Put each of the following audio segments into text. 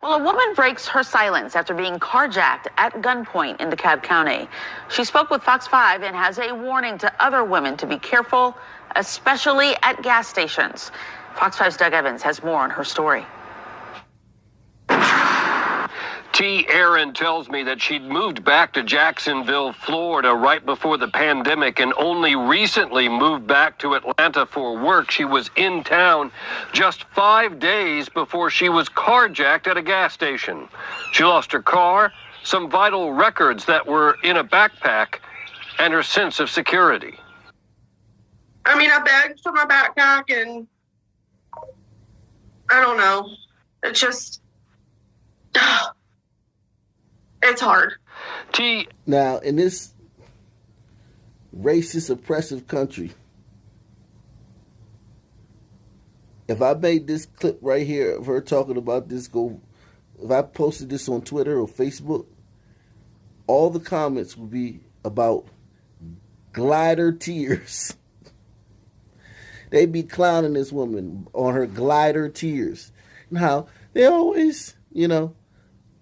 Well, a woman breaks her silence after being carjacked at gunpoint in DeKalb County. She spoke with Fox 5 and has a warning to other women to be careful, especially at gas stations. Fox 5's Doug Evans has more on her story. T. Aaron tells me that she'd moved back to Jacksonville, Florida right before the pandemic and only recently moved back to Atlanta for work. She was in town just 5 days before she was carjacked at a gas station. She lost her car, some vital records that were in a backpack, and her sense of security. I begged for my backpack and I don't know. It's just... It's hard. Now, in this racist, oppressive country, if I made this clip right here of her talking about this, if I posted this on Twitter or Facebook, all the comments would be about glider tears. They'd be clowning this woman on her glider tears. And how they always,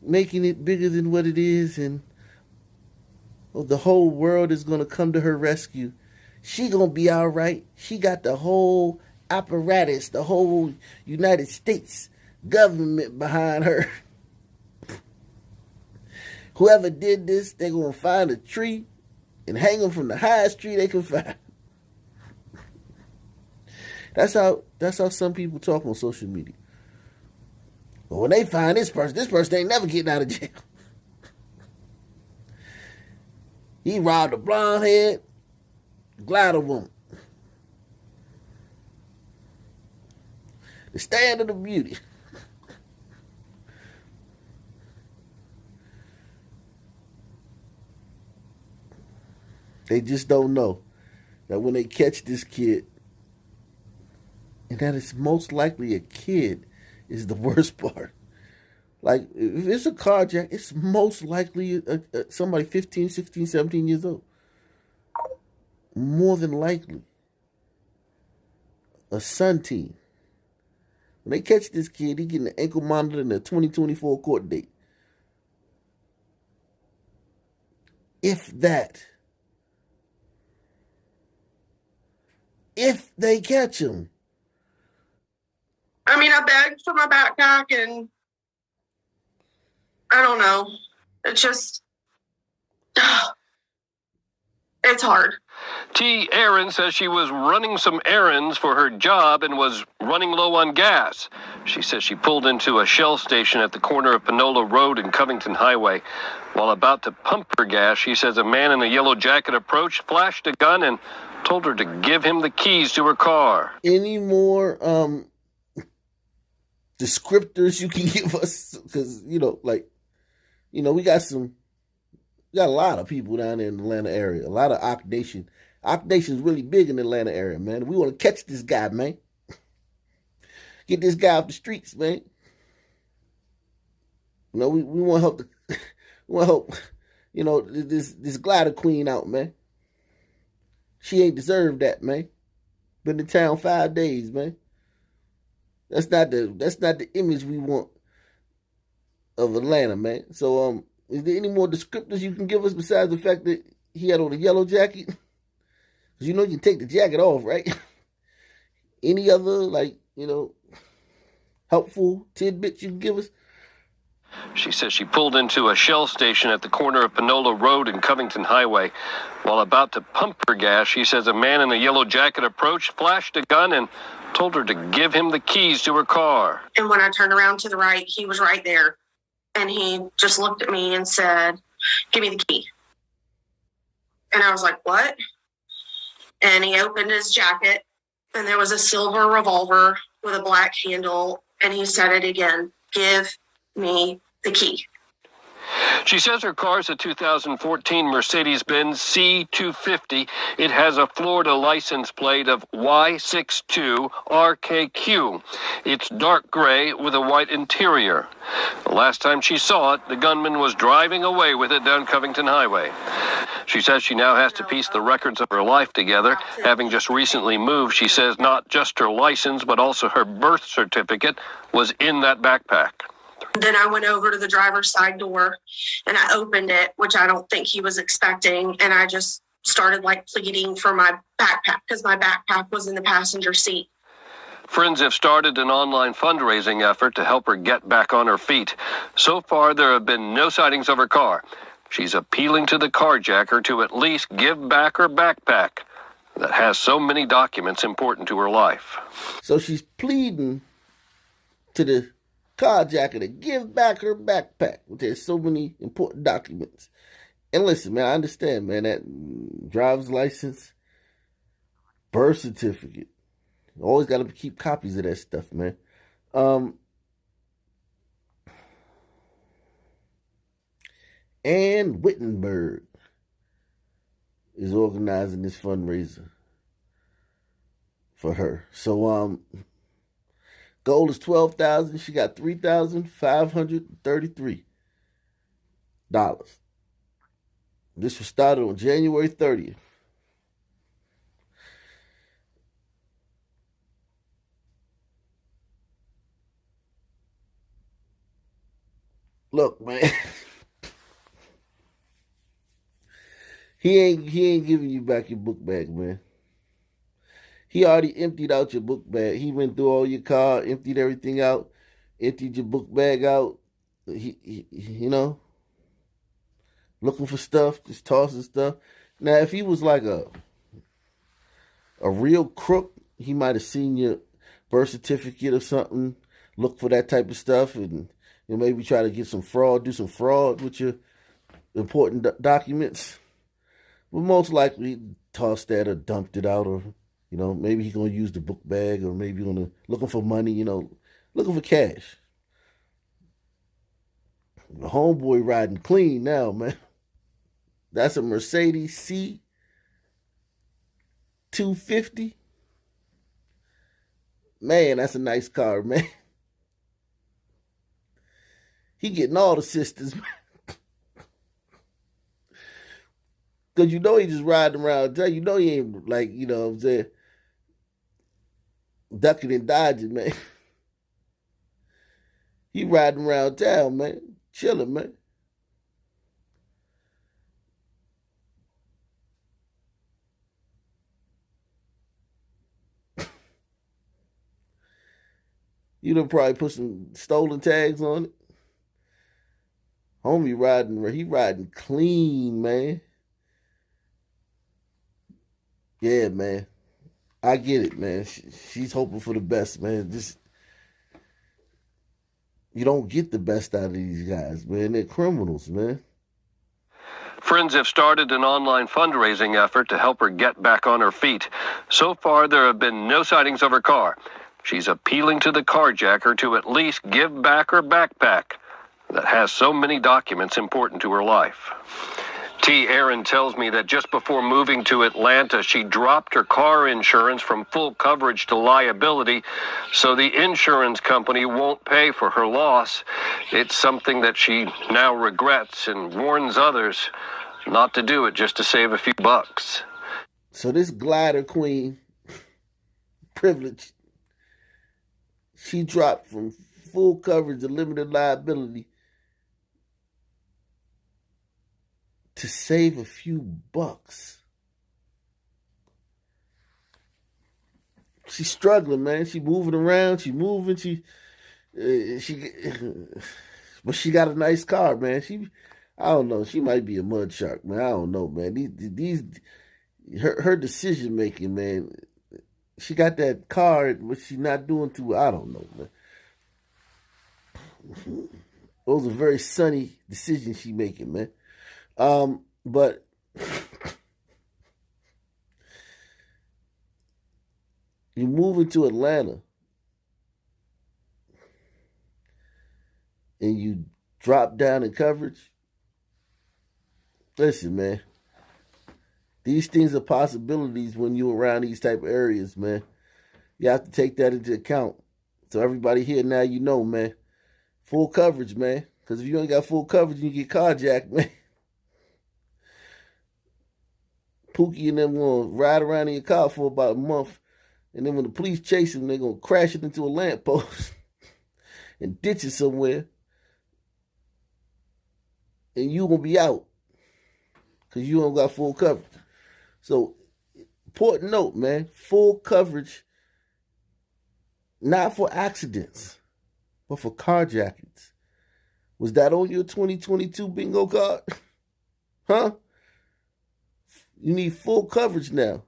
making it bigger than what it is, and the whole world is going to come to her rescue. She going to be all right. She got the whole apparatus, the whole United States government behind her. Whoever did this, they're going to find a tree and hang them from the highest tree they can find. That's how some people talk on social media. But when they find this person ain't never getting out of jail. He robbed a blonde head glider woman. The standard of beauty. They just don't know that when they catch this kid, and that it's most likely a kid, is the worst part. Like, if it's a carjack, it's most likely somebody 15, 16, 17 years old. More than likely. A son teen. When they catch this kid, he getting an ankle monitor in a 2024 court date. If that. If they catch him. I begged for my backpack and I don't know. It's just, it's hard. T. Aaron says she was running some errands for her job and was running low on gas. She says she pulled into a Shell station at the corner of Panola Road and Covington Highway. While about to pump her gas, she says a man in a yellow jacket approached, flashed a gun, and told her to give him the keys to her car. Any more descriptors you can give us? Because, we got a lot of people down there in the Atlanta area. A lot of Ock Nation. Ock Nation's really big in the Atlanta area, man. We want to catch this guy, man. Get this guy off the streets, man. We want to help this glider queen out, man. She ain't deserved that, man. Been in town 5 days, man. That's not the image we want of Atlanta, man. So, is there any more descriptors you can give us besides the fact that he had on a yellow jacket? Because you can take the jacket off, right? Any other, helpful tidbits you can give us? She says she pulled into a Shell station at the corner of Panola Road and Covington Highway. While about to pump her gas, she says a man in a yellow jacket approached, flashed a gun, and told her to give him the keys to her car. And when I turned around to the right, he was right there. And he just looked at me and said, "Give me the key." And I was like, "What?" And he opened his jacket, and there was a silver revolver with a black handle. And he said it again, "Give me the key." She says her car is a 2014 Mercedes-Benz C250. It has a Florida license plate of Y62RKQ. It's dark gray with a white interior. The last time she saw it, the gunman was driving away with it down Covington Highway. She says she now has to piece the records of her life together. Having just recently moved, she says not just her license, but also her birth certificate was in that backpack. Then I went over to the driver's side door and I opened it, which I don't think he was expecting. And I just started like pleading for my backpack because my backpack was in the passenger seat. Friends have started an online fundraising effort to help her get back on her feet. So far, there have been no sightings of her car. She's appealing to the carjacker to at least give back her backpack that has so many documents important to her life. So she's pleading to the carjacker to give back her backpack, which has so many important documents. And listen, man, I understand, man, that driver's license, birth certificate, always got to keep copies of that stuff, man. Ann Wittenberg is organizing this fundraiser for her. So, goal is $12,000. She got $3,533. This was started on January 30th. Look, man. He ain't giving you back your book bag, man. He already emptied out your book bag. He went through all your car, emptied everything out, emptied your book bag out. He looking for stuff, just tossing stuff. Now, if he was like a real crook, he might have seen your birth certificate or something, look for that type of stuff, and maybe try to get some fraud, do some fraud with your important documents. But most likely, he tossed that or dumped it out, or maybe he's gonna use the book bag, or maybe looking for money, looking for cash. The homeboy riding clean now, man. That's a Mercedes C250. Man, that's a nice car, man. He getting all the sisters, man. Because he just riding around. He ain't like, what I'm saying, ducking and dodging, man. He riding around town, man. Chilling, man. You done probably put some stolen tags on it. Homie he riding clean, man. Yeah, man. I get it, man. She's hoping for the best, man. You don't get the best out of these guys, man. They're criminals, man. Friends have started an online fundraising effort to help her get back on her feet. So far, there have been no sightings of her car. She's appealing to the carjacker to at least give back her backpack that has so many documents important to her life. T. Aaron tells me that just before moving to Atlanta, she dropped her car insurance from full coverage to liability, so the insurance company won't pay for her loss. It's something that she now regrets and warns others not to do it just to save a few bucks. So this glider queen, privilege, she dropped from full coverage to limited liability to save a few bucks. She's struggling, man. She moving around. She moving. But she got a nice car, man. I don't know. She might be a mud shark, man. I don't know, man. Her decision making, man. She got that car, but she's not doing too. I don't know, man. Those are very sunny decisions she making, man. But you move into Atlanta and you drop down in coverage. Listen, man, these things are possibilities when you're around these type of areas, man. You have to take that into account. So everybody here now, man, full coverage, man. Because if you ain't got full coverage, you get carjacked, man. Pookie and them gonna ride around in your car for about a month, and then when the police chase them, they're gonna crash it into a lamppost and ditch it somewhere. and you gonna be out because you don't got full coverage. So, important note, man, full coverage, not for accidents, but for carjackings. Was that on your 2022 bingo card? Huh? You need full coverage now,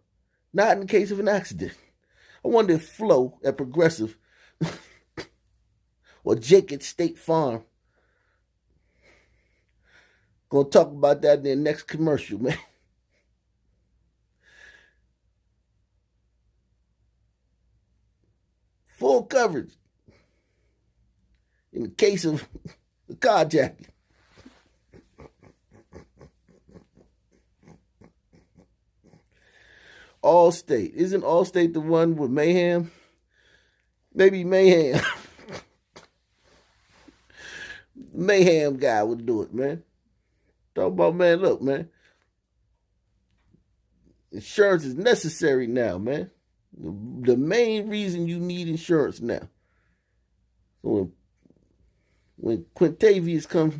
not in case of an accident. I wonder if Flo at Progressive or Jake at State Farm gonna talk about that in their next commercial, man. Full coverage in the case of the carjacking. Allstate. Isn't Allstate the one with Mayhem? Maybe Mayhem. Mayhem guy would do it, man. Talk about, man, look, man. Insurance is necessary now, man. The main reason you need insurance now. So when Quintavious comes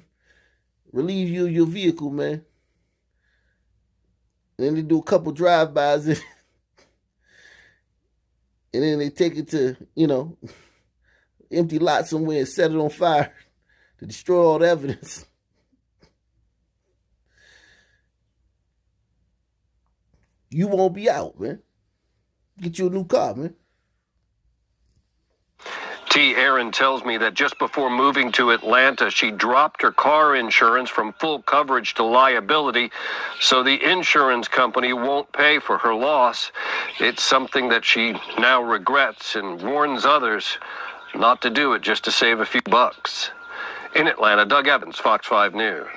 relieve you of your vehicle, man, and then they do a couple drive-bys and then they take it to, empty lot somewhere and set it on fire to destroy all the evidence. You won't be out, man. Get you a new car, man. T. Aaron tells me that just before moving to Atlanta, she dropped her car insurance from full coverage to liability, so the insurance company won't pay for her loss. It's something that she now regrets and warns others not to do it just to save a few bucks. In Atlanta, Doug Evans, Fox 5 News.